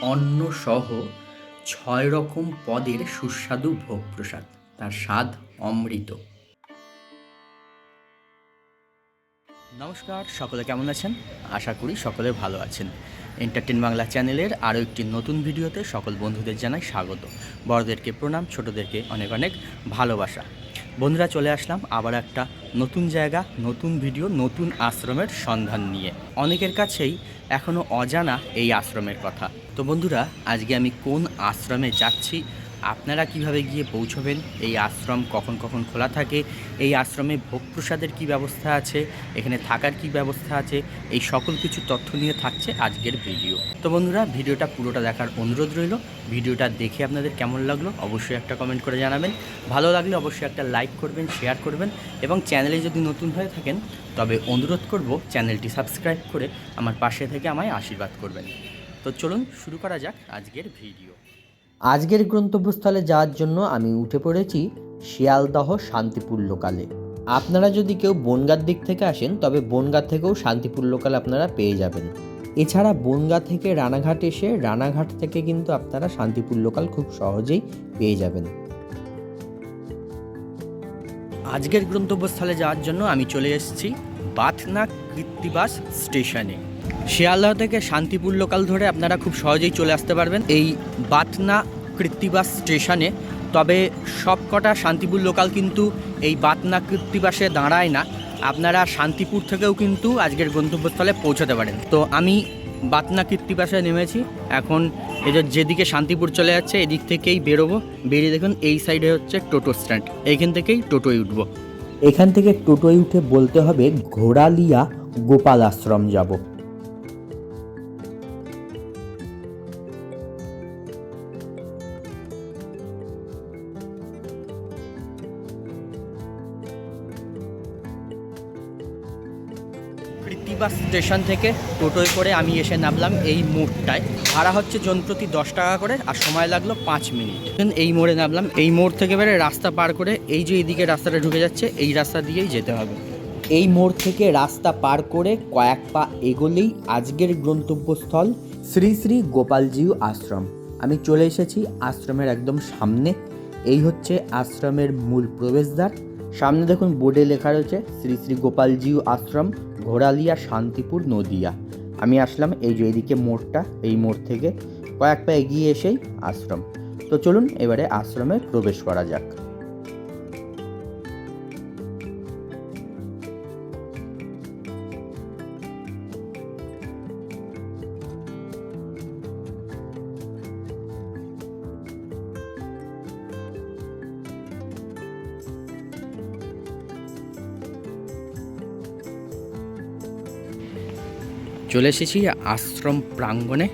অন্ন সহ ৬ রকম পদের সুস্বাদু ভোগ প্রসাদ, তার স্বাদ অমৃত। নমস্কার, সকলে কেমন আছেন? আশা করি সকলে ভালো আছেন। এন্টারটেন বাংলা চ্যানেলের আরও একটি নতুন ভিডিওতে সকল বন্ধুদের জানাই স্বাগত। বড়দেরকে প্রণাম, ছোটদেরকে অনেক অনেক ভালোবাসা। বন্ধুরা, চলে আসলাম আবার একটা নতুন জায়গা, নতুন ভিডিও, নতুন আশ্রমের সন্ধান নিয়ে। অনেকের কাছেই এখনও অজানা এই আশ্রমের কথা। তো বন্ধুরা, আজকে আমি কোন আশ্রমে যাচ্ছি, আপনারা কিভাবে গিয়ে পৌঁছবেন, এই আশ্রম কখন কখন খোলা থাকে, এই আশ্রমে ভোগ প্রসাদের কী ব্যবস্থা আছে, এখানে থাকার কি ব্যবস্থা আছে, এই সকল কিছু তথ্য নিয়ে থাকছে আজকের ভিডিও। তো বন্ধুরা, ভিডিওটা পুরোটা দেখার অনুরোধ রইল। ভিডিওটা দেখে আপনাদের কেমন লাগলো অবশ্যই একটা কমেন্ট করে জানাবেন। ভালো লাগলে অবশ্যই একটা লাইক করবেন, শেয়ার করবেন এবং চ্যানেলে যদি নতুন হয়ে থাকেন তবে অনুরোধ করব চ্যানেলটি সাবস্ক্রাইব করে আমার পাশে থেকে আমায় আশীর্বাদ করবেন। তো চলুন শুরু করা যাক আজকের ভিডিও। আজকের গন্তব্যস্থলে যাওয়ার জন্য আমি উঠে পড়েছি শিয়ালদহ শান্তিপুর লোকালে। আপনারা যদি কেউ বনগাঁর দিক থেকে আসেন তবে বনগাঁ থেকেও শান্তিপুর লোকাল আপনারা পেয়ে যাবেন। এছাড়া বনগাঁ থেকে রানাঘাট এসে রানাঘাট থেকে কিন্তু আপনারা শান্তিপুর লোকাল খুব সহজেই পেয়ে যাবেন। আজকের গন্তব্যস্থলে যাওয়ার জন্য আমি চলে এসেছি বাথনা কৃত্তিবাস স্টেশনে। শিয়ালদহ থেকে শান্তিপুর লোকাল ধরে আপনারা খুব সহজেই চলে আসতে পারবেন এই বাথনা কৃত্তিবাস স্টেশনে। তবে সব কটা শান্তিপুর লোকাল কিন্তু এই বাথনা কৃত্তিবাসে দাঁড়ায় না, আপনারা শান্তিপুর থেকেও কিন্তু আজকের গন্তব্যস্থলে পৌঁছাতে পারেন। তো আমি বাথনা কৃত্তিবাসে নেমেছি। এখন যেদিকে শান্তিপুর চলে যাচ্ছে এদিক থেকেই বেরোবো। বেরিয়ে দেখুন এই সাইডে হচ্ছে টোটো স্ট্যান্ড, এইখান থেকেই টোটোয় উঠবো। এখান থেকে টোটোয় উঠে বলতে হবে ঘোড়ালিয়া গোপাল আশ্রম যাব। কৃত্তিবাস স্টেশন থেকে টোটোয় করে আমি এসে নামলাম এই মোড়টায়। ভাড়া হচ্ছে জনপ্রতি 10 টাকা করে আর সময় লাগলো 5 মিনিট। এই মোড়ে নামলাম। এই মোড় থেকে বেড়ে রাস্তা পার করে এই যে এদিকে রাস্তাটা ঢুকে যাচ্ছে এই রাস্তা দিয়েই যেতে হবে। এই মোড় থেকে রাস্তা পার করে কয়েক পা এগোলেই আজকের গন্তব্যস্থল শ্রী শ্রী গোপালজিউ আশ্রম। আমি চলে এসেছি আশ্রমের একদম সামনে। এই হচ্ছে আশ্রমের মূল প্রবেশদ্বার। সামনে দেখুন বোর্ডে লেখা রয়েছে শ্রী শ্রী গোপালজিউ আশ্রম, ঘোড়ালিয়া, শান্তিপুর, নদিয়া। আমি আসলাম এই যে এদিকে মোড়টা, এই মোড় থেকে কয়েক পা এগিয়ে এসেই আশ্রম। তো চলুন এবারে আশ্রমে প্রবেশ করা যাক। চলে এসেছি আশ্রম প্রাঙ্গণে।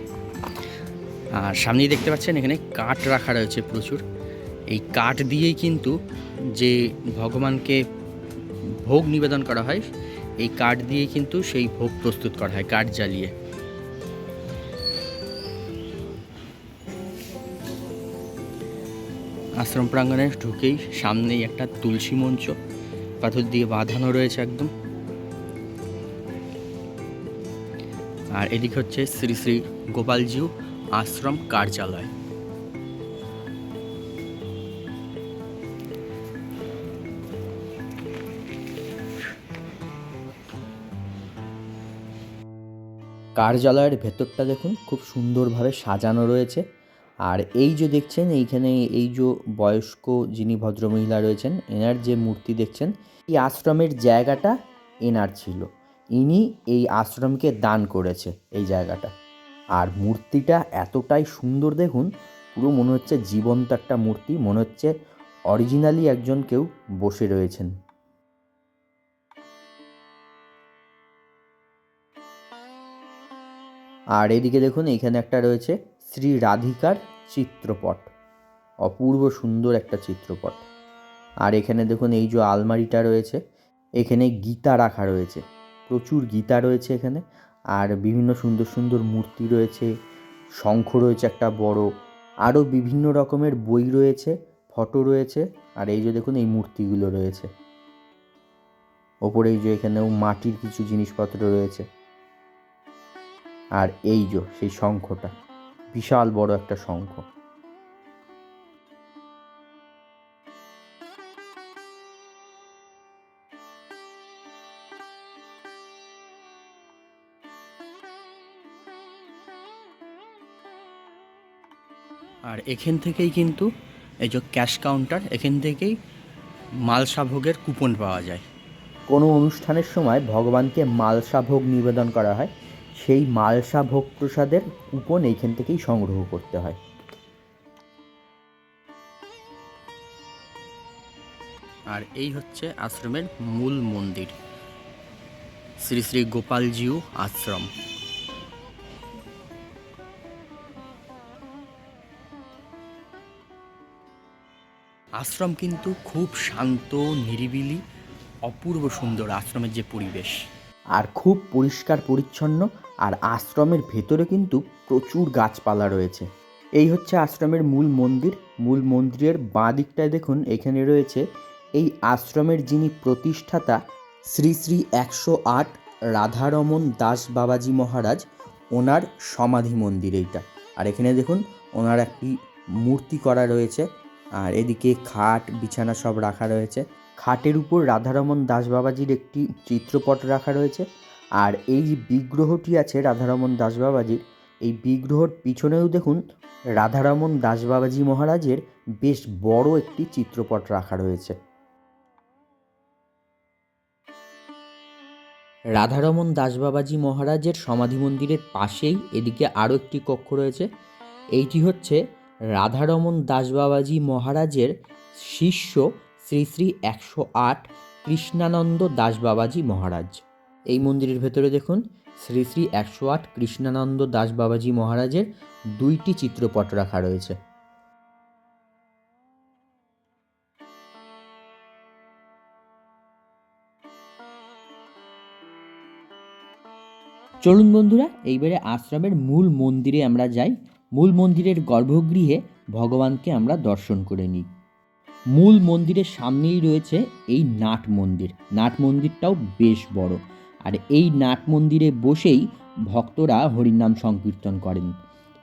আর সামনেই দেখতে পাচ্ছেন এখানে কাঠ রাখা রয়েছে প্রচুর। এই কাঠ দিয়েই কিন্তু যে ভগবানকে ভোগ নিবেদন করা হয়, এই কাঠ দিয়েই কিন্তু সেই ভোগ প্রস্তুত করা হয় কাঠ জ্বালিয়ে। আশ্রম প্রাঙ্গণে ঢুকেই সামনেই একটা তুলসী মঞ্চ পাথর দিয়ে বাঁধানো রয়েছে একদম। আর এদিকে হচ্ছে শ্রী শ্রী গোপালজিউ আশ্রম কার্যালয়। কার্যালয়ের ভেতরটা দেখুন খুব সুন্দরভাবে সাজানো রয়েছে। আর এই যে দেখছেন এইখানে এই যে বয়স্ক যিনি ভদ্রমহিলা রয়েছেন, এনার যে মূর্তি দেখছেন, এই আশ্রমের জায়গাটা এনার ছিল। ইনি এই আশ্রমকে দান করেছে এই জায়গাটা। আর মূর্তিটা এতটাই সুন্দর দেখুন, পুরো মনে হচ্ছে জীবন্ত একটা মূর্তি, মনে হচ্ছে অরিজিনালি একজন কেউ বসে রয়েছেন। আর এদিকে দেখুন এখানে একটা রয়েছে শ্রী রাধিকার চিত্রপট, অপূর্ব সুন্দর একটা চিত্রপট। আর এখানে দেখুন এই যে আলমারিটা রয়েছে, এখানে গীতা রাখা রয়েছে, প্রচুর গীতা রয়েছে এখানে। আর বিভিন্ন সুন্দর সুন্দর মূর্তি রয়েছে, শঙ্খ রয়েছে একটা বড়, আরও বিভিন্ন রকমের বই রয়েছে, ফটো রয়েছে। আর এই যে দেখুন এই মূর্তিগুলো রয়েছে ওপরে, এই যে এখানেও মাটির কিছু জিনিসপত্র রয়েছে। আর এই যে সেই শঙ্খটা বিশাল বড় একটা শঙ্খ। আর এখান থেকেই কিন্তু এই যে ক্যাশ কাউন্টার, এখান থেকেই মালসা ভোগের কুপন পাওয়া যায়। কোনো অনুষ্ঠানের সময় ভগবানকে মালসা ভোগ নিবেদন করা হয়, সেই মালসা ভোগ প্রসাদের কুপন এইখান থেকেই সংগ্রহ করতে হয়। আর এই হচ্ছে আশ্রমের মূল মন্দির, শ্রী শ্রী গোপালজিউ আশ্রম। আশ্রম কিন্তু খুব শান্ত, নিরিবিলি, অপূর্ব সুন্দর আশ্রমের যে পরিবেশ। আর খুব পরিষ্কার পরিচ্ছন্ন, আর আশ্রমের ভেতরে কিন্তু প্রচুর গাছপালা রয়েছে। এই হচ্ছে আশ্রমের মূল মন্দির। মূল মন্দিরের বাঁ দিকটায় দেখুন, এখানে রয়েছে এই আশ্রমের যিনি প্রতিষ্ঠাতা শ্রী শ্রী 108 রাধারমন দাস বাবাজি মহারাজ, ওনার সমাধি মন্দির এইটা। আর এখানে দেখুন ওনার একটি মূর্তি করা রয়েছে, আর এদিকে খাট বিছানা সব রাখা রয়েছে। খাটের উপর রাধারমন দাস বাবাজির একটি চিত্রপট রাখা রয়েছে। আর এই যে বিগ্রহটি আছে রাধারমন দাস বাবাজির, এই বিগ্রহর পিছনেও দেখুন রাধারমন দাস বাবাজি মহারাজের বেশ বড় একটি চিত্রপট রাখা রয়েছে। রাধারমন দাস বাবাজি মহারাজের সমাধি মন্দিরের পাশেই এদিকে আরও একটি কক্ষ রয়েছে। এইটি হচ্ছে রাধারমন দাস বাবাজি মহারাজের শিষ্য শ্রী শ্রী 108 কৃষ্ণানন্দ দাস বাবাজি মহারাজ। এই মন্দিরের ভেতরে দেখুন শ্রী শ্রী 108 কৃষ্ণানন্দ দাস বাবাজি মহারাজের দুইটি চিত্রপট রাখা রয়েছে। চলুন বন্ধুরা, এইবারে আশ্রমের মূল মন্দিরে আমরা যাই। মূল মন্দিরের গর্ভগৃহে ভগবানকে আমরা দর্শন করে নিই। মূল মন্দিরের সামনেই রয়েছে এই নাট মন্দির। নাট মন্দিরটাও বেশ বড়, আর এই নাট মন্দিরে বসেই ভক্তরা হরিনাম সংকীর্তন করেন।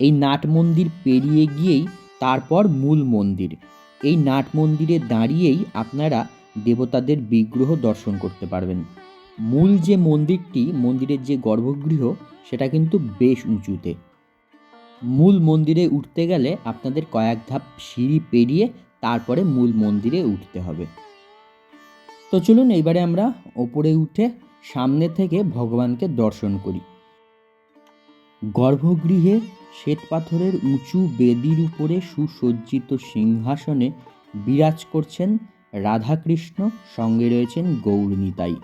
এই নাট মন্দির পেরিয়ে গিয়েই তারপর মূল মন্দির। এই নাট মন্দিরে দাঁড়িয়েই আপনারা দেবতাদের বিগ্রহ দর্শন করতে পারবেন। মূল যে মন্দিরটি, মন্দিরের যে গর্ভগৃহ, সেটা কিন্তু বেশ উঁচুতে। মূল মন্দিরে উঠতে গেলে আপনাদের কয়েক ধাপ সিঁড়ি পেরিয়ে তারপরে মূল মন্দিরে উঠতে হবে। তো চলুন এইবারে আমরা ওপরে উঠে সামনে থেকে ভগবানকে দর্শন করি। গর্ভগৃহে শ্বেতপাথরের উঁচু বেদির উপরে সুসজ্জিত সিংহাসনে বিরাজ করছেন রাধাকৃষ্ণ, সঙ্গে রয়েছেন গৌরনিতাই।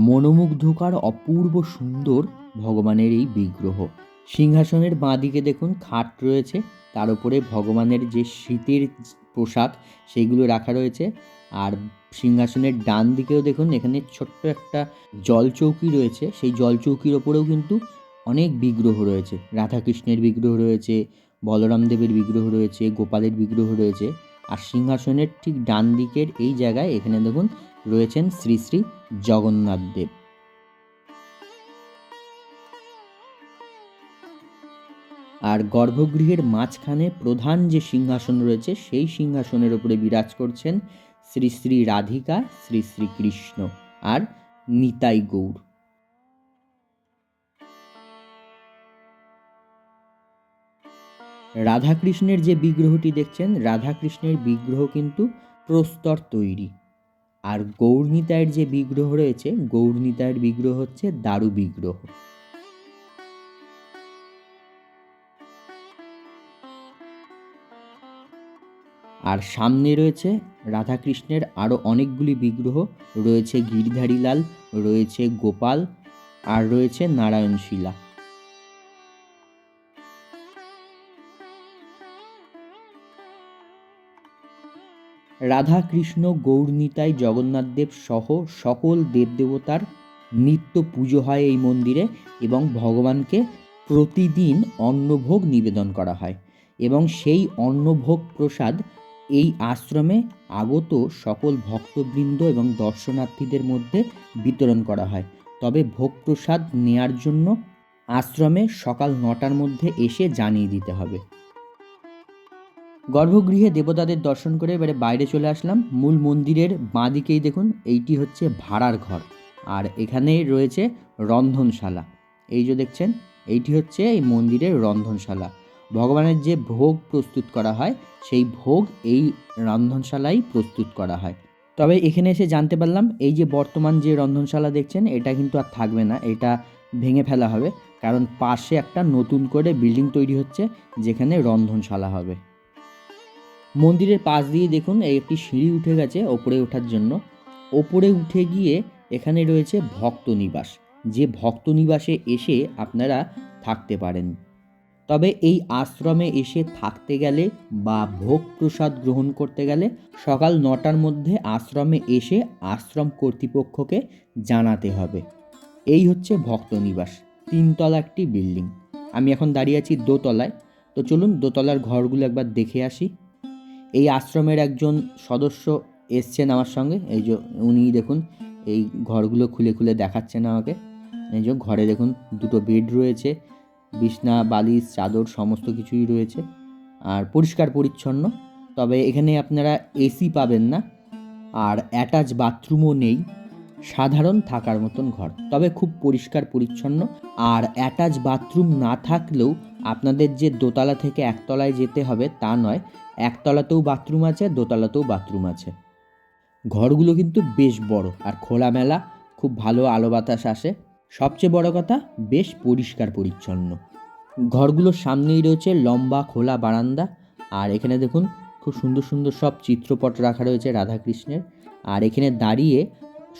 মনোমুগ্ধকর অপূর্ব সুন্দর ভগবানের এই বিগ্রহ। সিংহাসনের বাঁ দিকে দেখুন খাট রয়েছে, তার উপরে ভগবানের যে শীতের পোশাক সেইগুলো রাখা রয়েছে। আর সিংহাসনের ডান দিকেও দেখুন এখানে ছোট্ট একটা জলচৌকি রয়েছে, সেই জলচৌকির ওপরেও কিন্তু অনেক বিগ্রহ রয়েছে। রাধাকৃষ্ণের বিগ্রহ রয়েছে, বলরাম দেবের বিগ্রহ রয়েছে, গোপালের বিগ্রহ রয়েছে। আর সিংহাসনের ঠিক ডান দিকের এই জায়গায় এখানে দেখুন রয়েছেন শ্রী শ্রী জগন্নাথ দেব। আর গর্ভগৃহের মাঝখানে প্রধান যে সিংহাসন রয়েছে, সেই সিংহাসনের উপরে বিরাজ করছেন শ্রী শ্রী রাধিকা, শ্রী শ্রী কৃষ্ণ আর নিতাই গৌর। রাধাকৃষ্ণের যে বিগ্রহটি দেখছেন, রাধাকৃষ্ণের বিগ্রহ কিন্তু প্রস্তর তৈরি। আর গৌরনিতাইয়ের যে বিগ্রহ রয়েছে, গৌরনিতাইয়ের বিগ্রহ হচ্ছে দারু বিগ্রহ। আর সামনে রয়েছে রাধাকৃষ্ণের আরও অনেকগুলি বিগ্রহ রয়েছে, গিরিধারীলাল রয়েছে, গোপাল আর রয়েছে নারায়ণশিলা। রাধাকৃষ্ণ, গৌরনিতাই, জগন্নাথদেব সহ সকল দেবদেবতার নিত্য পুজো হয় এই মন্দিরে, এবং ভগবানকে প্রতিদিন অন্নভোগ নিবেদন করা হয়, এবং সেই অন্নভোগ প্রসাদ এই আশ্রমে আগত সকল ভক্তবৃন্দ এবং দর্শনার্থীদের মধ্যে বিতরণ করা হয়। তবে ভোগ প্রসাদ নেয়ার জন্য আশ্রমে সকাল 9টার মধ্যে এসে জানিয়ে দিতে হবে। গর্ভগৃহে দেবতাদের দর্শন করে এবারে বাইরে চলে আসলাম। মূল মন্দিরের বাঁ দিকেই দেখুন এইটি হচ্ছে ভাড়ার ঘর, আর এখানে রয়েছে রন্ধনশালা। এই যে দেখছেন এইটি হচ্ছে এই মন্দিরের রন্ধনশালা। ভগবানের যে ভোগ প্রস্তুত করা হয় সেই ভোগ এই রন্ধনশালাই প্রস্তুত করা হয়। তবে এখানে এসে জানতে পারলাম এই যে বর্তমান যে রন্ধনশালা দেখছেন এটা কিন্তু আর থাকবে না, এটা ভেঙে ফেলা হবে, কারণ পাশে একটা নতুন করে বিল্ডিং তৈরি হচ্ছে যেখানে রন্ধনশালা হবে। মন্দিরের পাশ দিয়ে দেখুন এই একটি সিঁড়ি উঠে গেছে ওপরে ওঠার জন্য। ওপরে উঠে গিয়ে এখানে রয়েছে ভক্ত নিবাস, যে ভক্ত নিবাসে এসে আপনারা থাকতে পারেন। তবে এই আশ্রমে এসে থাকতে গেলে বা ভোগ প্রসাদ গ্রহণ করতে গেলে সকাল 9টার মধ্যে আশ্রমে এসে আশ্রম কর্তৃপক্ষকে জানাতে হবে। এই হচ্ছে ভক্ত নিবাস, 3তলা একটি বিল্ডিং। আমি এখন দাঁড়িয়ে আছি দোতলায়, তো চলুন দোতলার ঘরগুলো একবার দেখে আসি। এই আশ্রমের একজন সদস্য এসছেন আমার সঙ্গে, এই যে উনি দেখুন এই ঘরগুলো খুলে খুলে দেখাচ্ছেন আমাকে। এই যে ঘরে দেখুন 2টো বেড রয়েছে, বিছনা বালিশ চাদর সমস্ত কিছুই রয়েছে, আর পরিষ্কার পরিচ্ছন্ন। তবে এখানে আপনারা এসি পাবেন না, আর অ্যাটাচ বাথরুমও নেই, সাধারণ থাকার মতন ঘর, তবে খুব পরিষ্কার পরিচ্ছন্ন। আর অ্যাটাচ বাথরুম না থাকলেও আপনাদের যে দোতলা থেকে একতলায় যেতে হবে তা নয়, একতলাতেও বাথরুম আছে, দোতলাতেও বাথরুম আছে। ঘরগুলো কিন্তু বেশ বড় আর খোলামেলা, খুব ভালো আলো বাতাস আসে। সবচেয়ে বড় কথা বেশ পরিষ্কার পরিচ্ছন্ন। ঘরগুলোর সামনেই রয়েছে লম্বা খোলা বারান্দা, আর এখানে দেখুন খুব সুন্দর সুন্দর সব চিত্রপট রাখা রয়েছে রাধাকৃষ্ণের। আর এখানে দাঁড়িয়ে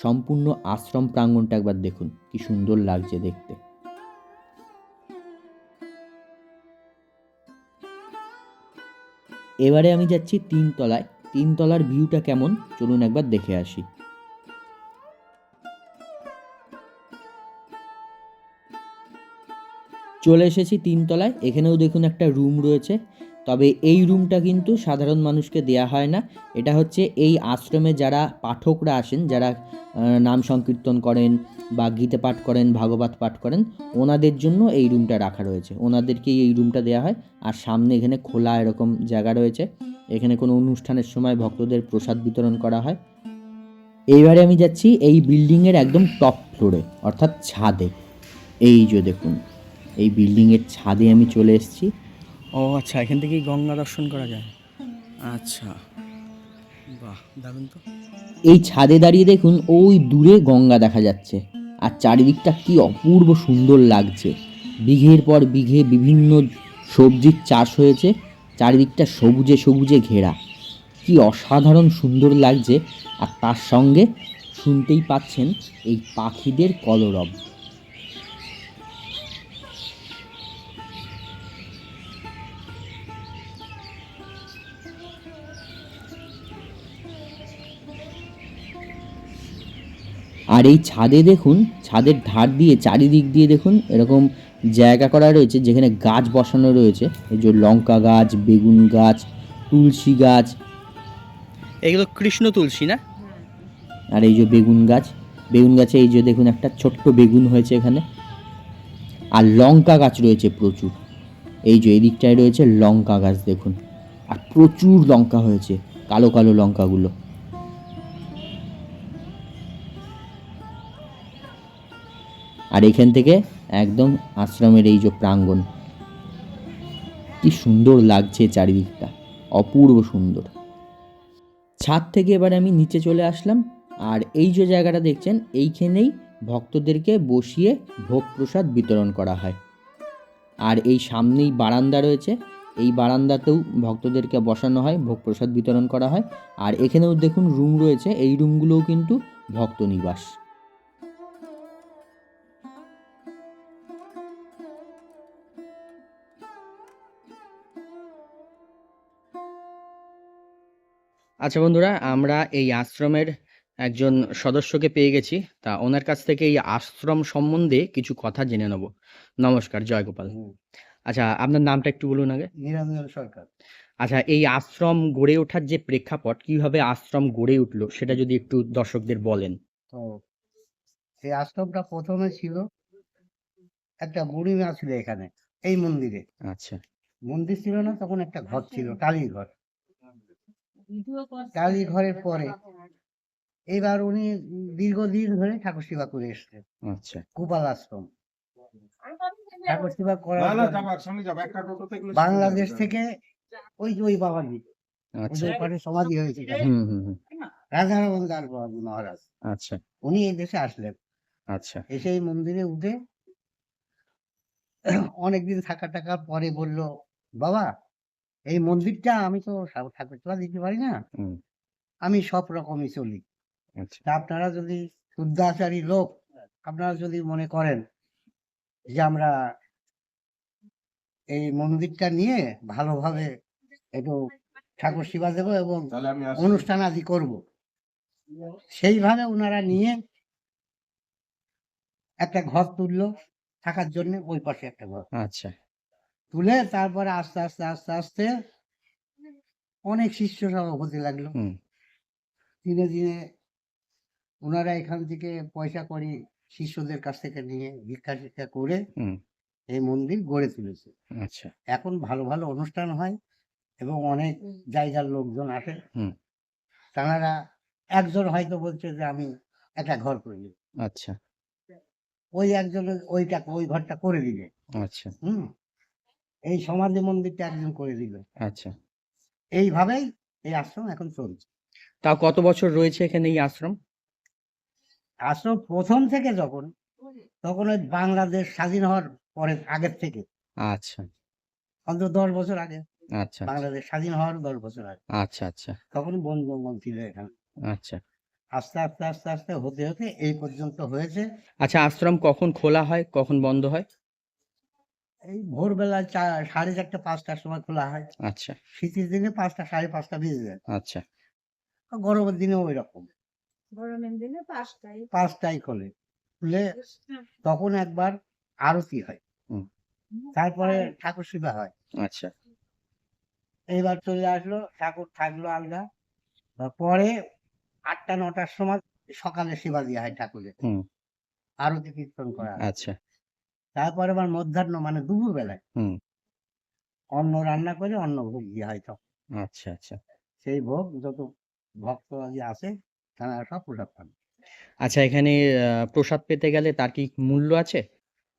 সম্পূর্ণ আশ্রম প্রাঙ্গণটা একবার দেখুন কি সুন্দর লাগছে দেখতে। এবারে আমি যাচ্ছি 3তলায়। 3তলার ভিউটা কেমন চলুন একবার দেখে আসি। চলে এসেছি 3তলায়। এখানেও দেখুন একটা রুম রয়েছে, তবে এই রুমটা কিন্তু সাধারণ মানুষকে দেয়া হয় না। এটা হচ্ছে এই আশ্রমে যারা পাঠকরা আসেন, যারা নাম সংকীর্তন করেন বা গীতা পাঠ করেন, ভাগবত পাঠ করেন, ওনাদের জন্য এই রুমটা রাখা রয়েছে, ওনাদেরকেই এই রুমটা দেওয়া হয়। আর সামনে এখানে খোলা এরকম জায়গা রয়েছে, এখানে কোনো অনুষ্ঠানের সময় ভক্তদের প্রসাদ বিতরণ করা হয়। এইবারে আমি যাচ্ছি এই বিল্ডিংয়ের একদম টপ ফ্লোরে, অর্থাৎ ছাদে। এই যে দেখুন এই বিল্ডিংয়ের ছাদে আমি চলে এসেছি। ও আচ্ছা, এখান থেকেই গঙ্গা দর্শন করা যায়। আচ্ছা, বাহ, দারুণ তো। এই ছাদে দাঁড়িয়ে দেখুন ওই দূরে গঙ্গা দেখা যাচ্ছে, আর চারিদিকটা কি অপূর্ব সুন্দর লাগছে। বিঘের পর বিঘে বিভিন্ন সবজির চাষ হয়েছে, চারিদিকটা সবুজে সবুজে ঘেরা, কি অসাধারণ সুন্দর লাগছে। আর তার সঙ্গে শুনতেই পাচ্ছেন এই পাখিদের কলরব। আর এই ছাদে দেখুন, ছাদের ধার দিয়ে চারিদিক দিয়ে দেখুন এরকম জায়গা করা রয়েছে যেখানে গাছ বসানো রয়েছে। এই যে লঙ্কা গাছ, বেগুন গাছ, তুলসী গাছ, এগুলো কৃষ্ণ তুলসী না? আর এই যে বেগুন গাছ, বেগুন গাছে এই যে দেখুন একটা ছোট্ট বেগুন হয়েছে এখানে। আর লঙ্কা গাছ রয়েছে প্রচুর, এই যে এদিকটায় রয়েছে লঙ্কা গাছ দেখুন, আর প্রচুর লঙ্কা হয়েছে, কালো কালো লঙ্কাগুলো। আর এখান থেকে একদম আশ্রমের এই যে প্রাঙ্গণ, কি সুন্দর লাগছে চারিদিকটা, অপূর্ব সুন্দর। ছাদ থেকে এবারে আমি নিচে চলে আসলাম, আর এই যে জায়গাটা দেখছেন এইখানেই ভক্তদেরকে বসিয়ে ভোগ প্রসাদ বিতরণ করা হয়। আর এই সামনেই বারান্দা রয়েছে, এই বারান্দাতেও ভক্তদেরকে বসানো হয়, ভোগ প্রসাদ বিতরণ করা হয়। আর এখানেও দেখুন রুম রয়েছে, এই রুমগুলোও কিন্তু ভক্ত নিবাস। আচ্ছা বন্ধুরা, আমরা এই আশ্রমের একজন সদস্যকে পেয়ে গেছি, তা ওনার কাছ থেকে এই আশ্রম সম্বন্ধে কিছু কথা জেনে নেব। নমস্কার, জয় গোপাল। আচ্ছা, আপনার নামটা একটু বলুন আগে। নিরঞ্জন সরকার। আচ্ছা, এই আশ্রম গড়ে ওঠার যে প্রেক্ষাপট, কিভাবে আশ্রম গড়ে উঠলো সেটা যদি একটু দর্শকদের বলেন। তো এই আশ্রমটা প্রথমে ছিল একটা বুড়িমা ছিল এখানে এই মন্দিরে। আচ্ছা মন্দির ছিল না, তখন একটা ঘর ছিল, টালির ঘর। টালি ঘরের পরে এবার উনি দীর্ঘদিন ধরে ঠাকুর সেবা করে এসছেন, আচ্ছা গোপাল আশ্রম। ঠাকুর সেবা করার পর বাংলাদেশ থেকে ওই যে ওই বাবাজি, আচ্ছা ওদের পাশে সমাধি হয়েছিল, হুম হুম হুম রাধারমণ দাস বাবাজি মহারাজ, আচ্ছা উনি এই দেশে আসলেন। আচ্ছা এসে এই মন্দিরে উঠে অনেকদিন থাকার পরে বলল, বাবা এই মন্দিরটা আমি তো ঠাকুর সেবা দিতে পারি না, হুম আমি সব রকমই চলি। আচ্ছা তা আপনারা যদি শুদ্ধাচারী লোক, আপনারা যদি মনে করেন যে আমরা এই মন্দিরটা নিয়ে ভালোভাবে একটু ঠাকুর সেবা দেবো এবং অনুষ্ঠান আদি করব, সেইভাবে ওনারা নিয়ে একটা ঘর তুললো থাকার জন্য, ওই পাশে একটা ঘর আচ্ছা তুলে তারপরে আস্তে আস্তে আস্তে আস্তে অনেক শিষ্য সব হতে লাগলো। হুম দিনে দিনে ওনারা এখান থেকে পয়সা করি শিষ্যদের কাছ থেকে নিয়ে ভিক্ষা টিক্ষা করে হুম এই মন্দির গড়ে তুলেছে। আচ্ছা এখন ভালো ভালো অনুষ্ঠান হয় এবং অনেক জায়গার লোকজন আসে। হুম তারা একজন হয়তো বলছে যে আমি একটা ঘর করে দিই, আচ্ছা ওই একজনের ওই ঘরটা করে দিবে। আচ্ছা এই সমাধি মন্দিরটা একজন করে দিল। আচ্ছা এইভাবেই এই আশ্রম এখন চলছে। তাও কত বছর রয়েছে এখানে এই আশ্রম? আশ্রম প্রথম থেকে তখন ওই বাংলাদেশ স্বাধীন হওয়ার পরে, আগের থেকে, আচ্ছা অন্তত 10 বছর আগে, আচ্ছা বাংলাদেশ স্বাধীন হওয়ার 10 বছর আগে আচ্ছা আচ্ছা তখন বন জঙ্গল ছিল এখানে। আচ্ছা আস্তে আস্তে আস্তে আস্তে হতে হতে এই পর্যন্ত হয়েছে। আচ্ছা আশ্রম কখন খোলা হয় কখন বন্ধ হয়? এই ভোরবেলা 4:30 5টার সময় খোলা হয়। আচ্ছা শীতের দিনে 5টা 5:30 বেজে যায়। আচ্ছা আর গরমের দিনেও ওই রকম গরমের দিনে 5টায় 5টায় খোলে। খুলে তখন একবার আরতি হয়, হুম। তারপরে ঠাকুর সেবা হয়। আচ্ছা এইবার চলে আসলো, ঠাকুর থাকলো আলগা। পরে 8টা 9টার সময় সকালে সেবা দেওয়া হয় ঠাকুরের, হুম আরতি কীর্তন করা হয়। আচ্ছা তারপরে আবার মধ্যাহ্ন মানে দুপুর বেলায় হুম অন্ন রান্না করে অন্ন ভোগ দেওয়া হয়। তখন আচ্ছা আচ্ছা সেই ভোগ যত ভক্ত আছে তারা সব প্রসাদ পান। আচ্ছা এখানে প্রসাদ পেতে গেলে তার কি মূল্য আছে?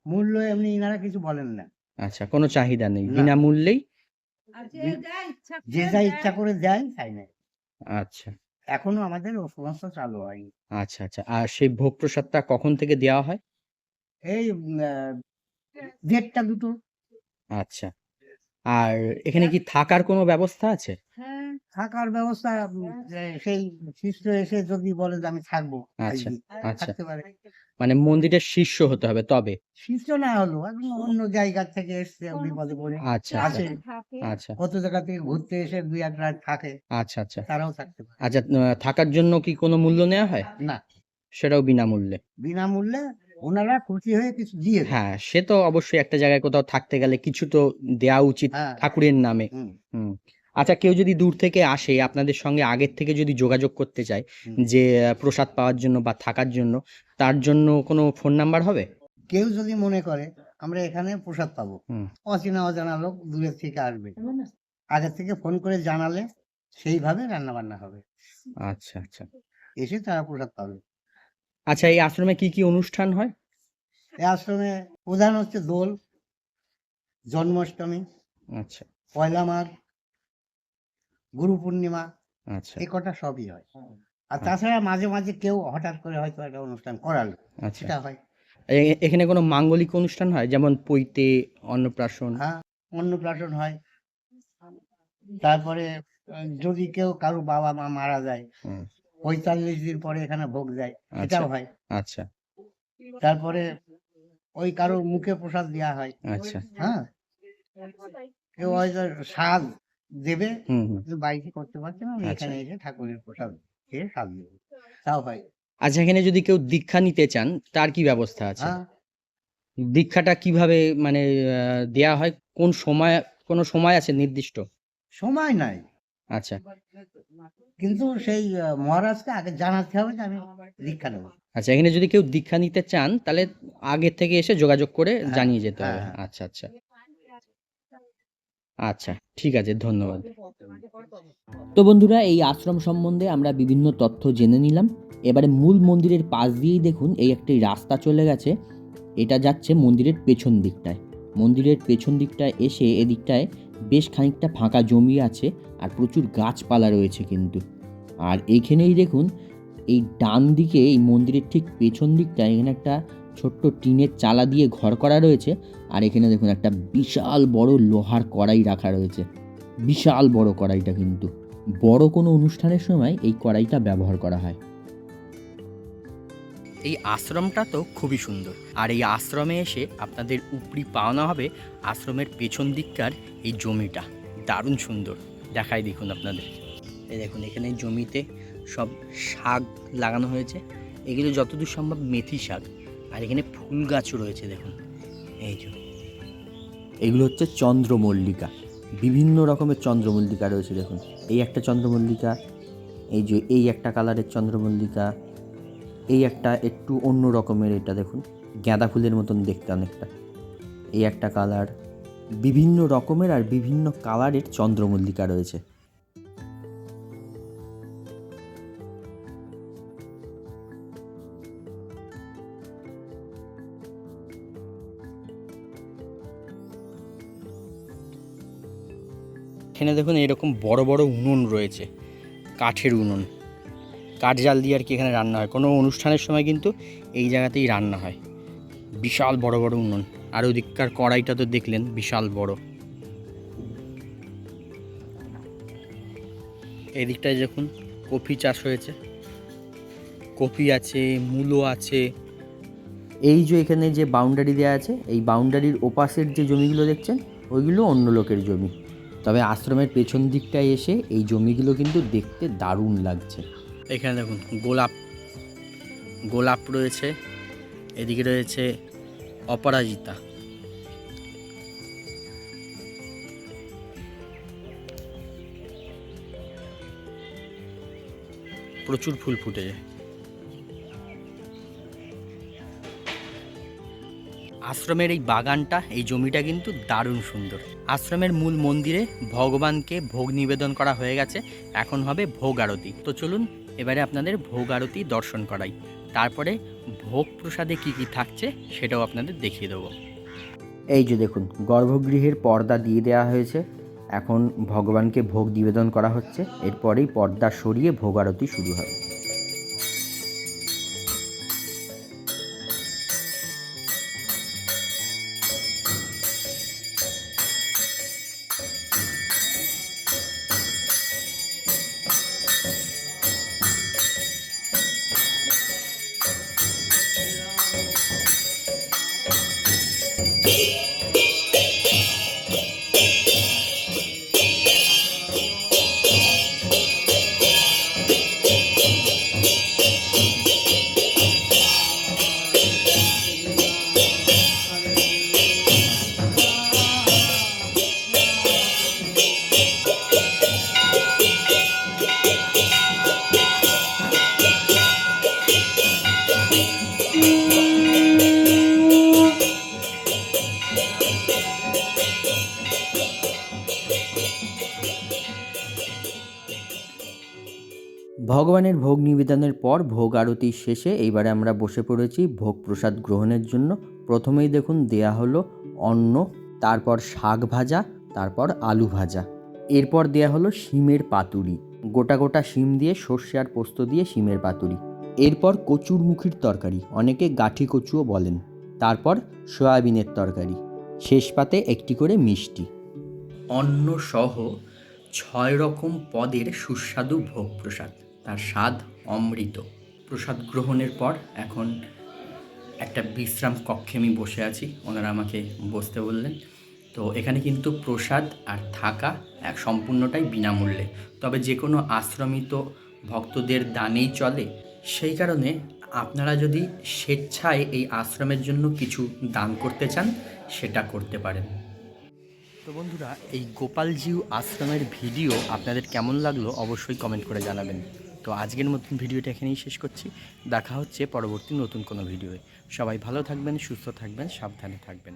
মূল্য এমনি ইনারা কিছু বলেন না, আচ্ছা কোনো চাহিদা নেই, না। বিনামূল্যেই? আর যে যা ইচ্ছা যে করে যা দেয়। ইচ্ছা করে দেয় তাই নেয়। আচ্ছা এখনো আমাদের ও সমস্ত চালু হয়নি। আচ্ছা আচ্ছা আর সেই ভোগ প্রসাদটা কখন থেকে দেওয়া হয়? এই 1:30 2টো। আচ্ছা আর এখানে কি থাকার কোনো ব্যবস্থা আছে? হ্যাঁ, থাকার ব্যবস্থা সেই শিষ্য এসে যদি বলে যে আমি থাকবো আচ্ছা আজকে, আচ্ছা থাকতে পারে। মানে মন্দিরের শিষ্য হতে হবে তবে? শিষ্য না হলো এখন অন্য জায়গা থেকে এসছে বিপদে পড়ে আচ্ছা আচ্ছা আসে, থাকে। আচ্ছা কত জায়গা থেকে ঘুরতে এসে 2-1 রাত থাকে, আচ্ছা আচ্ছা তারাও থাকতে পারে। আচ্ছা থাকার জন্য কি কোনো মূল্য নেওয়া হয়? না, সেটাও বিনামূল্যে? বিনামূল্যে ওনারা খুশি হয়ে কিছু দিয়ে দেয়। হ্যাঁ সে তো অবশ্যই একটা জায়গায় কোথাও থাকতে গেলে কিছু তো দেওয়া উচিত হ্যাঁ। ঠাকুরের নামে। হুম, হুম আচ্ছা কেউ যদি দূর থেকে আসে আপনাদের সঙ্গে আগের থেকে যদি যোগাযোগ করতে চায় হুম। যে প্রসাদ পাওয়ার জন্য বা থাকার জন্য, তার জন্য কোনো ফোন নাম্বার হবে? কেউ যদি মনে করে আমরা এখানে প্রসাদ পাবো, হুম অচেনা অজানা লোক দূরের থেকে আসবে, আগে থেকে ফোন করে জানালে সেইভাবে রান্না বান্না হবে, আচ্ছা আচ্ছা এসে তারা প্রসাদ পাবে। আচ্ছা এই আশ্রমে কি কি অনুষ্ঠান হয়? এই আশ্রমে প্রধান হচ্ছে দোল, জন্মাষ্টমী, আচ্ছা পয়লা মাঘ, গুরু পূর্ণিমা, আচ্ছা এই কটা সবই হয়। আর তাছাড়া মাঝে মাঝে কেউ হঠাৎ করে হয়তো একটা অনুষ্ঠান করালো, আচ্ছা সেটা হয়। এখানে কোনো মাঙ্গলিক অনুষ্ঠান হয় যেমন পৈতে, অন্নপ্রাশন? হ্যাঁ, অন্নপ্রাশন হয়। তারপরে যদি কেউ কারো বাবা মা মারা যায়, হুম, 45 দিন পরে এখানে ভোগ যায়, আচ্ছা সেটাও হয়। আচ্ছা তারপরে ওই কারোর মুখে প্রসাদ দেওয়া হয়। আচ্ছা হ্যাঁ, কেউ হয়তো স্বাদ দেবে, হুম হুম কিন্তু বাড়িতে করতে পারছে না, আমি আচ্ছা। এখানে এসে ঠাকুরের প্রসাদ খেয়ে স্বাদ দেবো, তাও হয়। আচ্ছা এখানে যদি কেউ দীক্ষা নিতে চান তার কি ব্যবস্থা আছে? হ্যাঁ, দীক্ষাটা কিভাবে মানে দেয়া হয়? কোন সময়, কোনো সময় আছে নির্দিষ্ট? সময় নাই, আচ্ছা কিন্তু সেই মহারাজকে আগে জানাতে হবে যে আমি দীক্ষা নেবো। আচ্ছা, এখানে যদি কেউ দীক্ষা নিতে চান তাহলে আগের থেকে এসে যোগাযোগ করে হ্যাঁ, জানিয়ে যেতে হবে। হ্যাঁ। আচ্ছা আচ্ছা আচ্ছা, ঠিক আছে, ধন্যবাদ। তো বন্ধুরা, এই আশ্রম সম্বন্ধে আমরা বিভিন্ন তথ্য জেনে নিলাম। এবারে মূল মন্দিরের পাশ দিয়েই দেখুন এই একটি রাস্তা চলে গেছে, এটা যাচ্ছে মন্দিরের পেছন দিকটায়। মন্দিরের পেছন দিকটায় এসে এদিকটায় বেশ খানিকটা ফাঁকা জমি আছে আর প্রচুর গাছপালা রয়েছে কিন্তু। আর এইখানেই দেখুন এই ডান দিকে এই মন্দিরের ঠিক পেছন দিকটায় এখানে একটা ছোট্ট টিনের চালা দিয়ে ঘর করা রয়েছে। আর এখানে দেখুন একটা বিশাল বড় লোহার কড়াই রাখা রয়েছে, বিশাল বড় কড়াইটা কিন্তু। বড় কোনো অনুষ্ঠানের সময় এই কড়াইটা ব্যবহার করা হয়। এই আশ্রমটা তো খুবই সুন্দর, আর এই আশ্রমে এসে আপনাদের উপরি পাওনা হবে আশ্রমের পেছন দিককার এই জমিটা। দারুণ সুন্দর, দেখাই দেখুন আপনাদের। এই দেখুন এখানে জমিতে সব শাক লাগানো হয়েছে, এগুলো যতদূর সম্ভব মেথি শাক। আর এখানে ফুল গাছও রয়েছে দেখুন, এই যে এগুলো হচ্ছে চন্দ্রমল্লিকা, বিভিন্ন রকমের চন্দ্রমল্লিকা রয়েছে দেখুন। এই একটা চন্দ্রমল্লিকা, এই যে এই একটা কালারের চন্দ্রমল্লিকা, এই একটা একটু অন্য রকমের, এটা দেখুন গাঁদা ফুলের মতন দেখতে অনেকটা, এই একটা কালার। বিভিন্ন রকমের আর বিভিন্ন কালারের চন্দ্রমল্লিকা রয়েছে। এখানে দেখুন এরকম বড় বড় উনুন রয়েছে, কাঠের উনুন, কাঠ জাল দিয়ে আর কি এখানে রান্না হয়। কোনো অনুষ্ঠানের সময় কিন্তু এই জায়গাতেই রান্না হয়। বিশাল বড় বড় উনুন, আর ওদিককার কড়াইটা তো দেখলেন বিশাল বড়। এদিকটায় দেখুন কফি চাষ হয়েছে, কফি আছে, মূলো আছে। এই যে এখানে যে বাউন্ডারি দেওয়া আছে, এই বাউন্ডারির ওপাশের যে জমিগুলো দেখছেন ওইগুলো অন্য লোকের জমি। তবে আশ্রমের পেছন দিকটায় এসে এই জমিগুলো কিন্তু দেখতে দারুণ লাগছে। এখানে দেখুন গোলাপ, গোলাপ রয়েছে, এদিকে রয়েছে অপরাজিতা। প্রচুর ফুল ফুটে যায়। আশ্রমের এই বাগানটা, এই জমিটা কিন্তু দারুণ সুন্দর। আশ্রমের মূল মন্দিরে ভগবানকে ভোগ নিবেদন করা হয়ে গেছে, এখন হবে ভোগ আরতি। তো চলুন এবারে আপনাদের ভোগ আরতি দর্শন করাই, তারপরে ভোগ প্রসাদে কি কি থাকছে সেটাও আপনাদের দেখিয়ে দেবো। এই যে দেখুন গর্ভগৃহের পর্দা দিয়ে দেওয়া হয়েছে, এখন ভগবানকে ভোগ নিবেদন করা হচ্ছে, এরপরেই পর্দা সরিয়ে ভোগ আরতি শুরু হবে। ভগবানের ভোগ নিবেদনের পর ভোগ আরতি শেষে এইবারে আমরা বসে পড়েছি ভোগ প্রসাদ গ্রহণের জন্য। প্রথমেই দেখুন দেয়া হলো অন্ন, তারপর শাক ভাজা, তারপর আলু ভাজা, এরপর দেয়া হলো শিমের পাতুরি, গোটা গোটা শিম দিয়ে সর্ষে আর পোস্ত দিয়ে শিমের পাতুরি, এরপর কচুর মুখির তরকারি, অনেকে গাঠি কচুও বলেন, তারপর সয়াবিনের তরকারি, শেষ পাতে একটি করে মিষ্টি। অন্ন সহ 6 রকম পদের সুস্বাদু ভোগ প্রসাদ, তার স্বাদ অমৃত। প্রসাদ গ্রহণের পর এখন একটা বিশ্রাম কক্ষে আমি বসে আছি, ওনারা আমাকে বসতে বললেন। তো এখানে কিন্তু প্রসাদ আর থাকা এক সম্পূর্ণটাই বিনামূল্যে, তবে যে কোনো আশ্রমিত ভক্তদের দানেই চলে। সেই কারণে আপনারা যদি স্বেচ্ছায় এই আশ্রমের জন্য কিছু দান করতে চান সেটা করতে পারেন। তো বন্ধুরা, এই গোপালজিউ আশ্রমের ভিডিও আপনাদের কেমন লাগলো অবশ্যই কমেন্ট করে জানাবেন। তো তো আজকের মতন ভিডিওটা এখানেই শেষ করছি। দেখা হচ্ছে পরবর্তী নতুন কোনো ভিডিওয়ে। সবাই ভালো থাকবেন, সুস্থ থাকবেন, সাবধানে থাকবেন।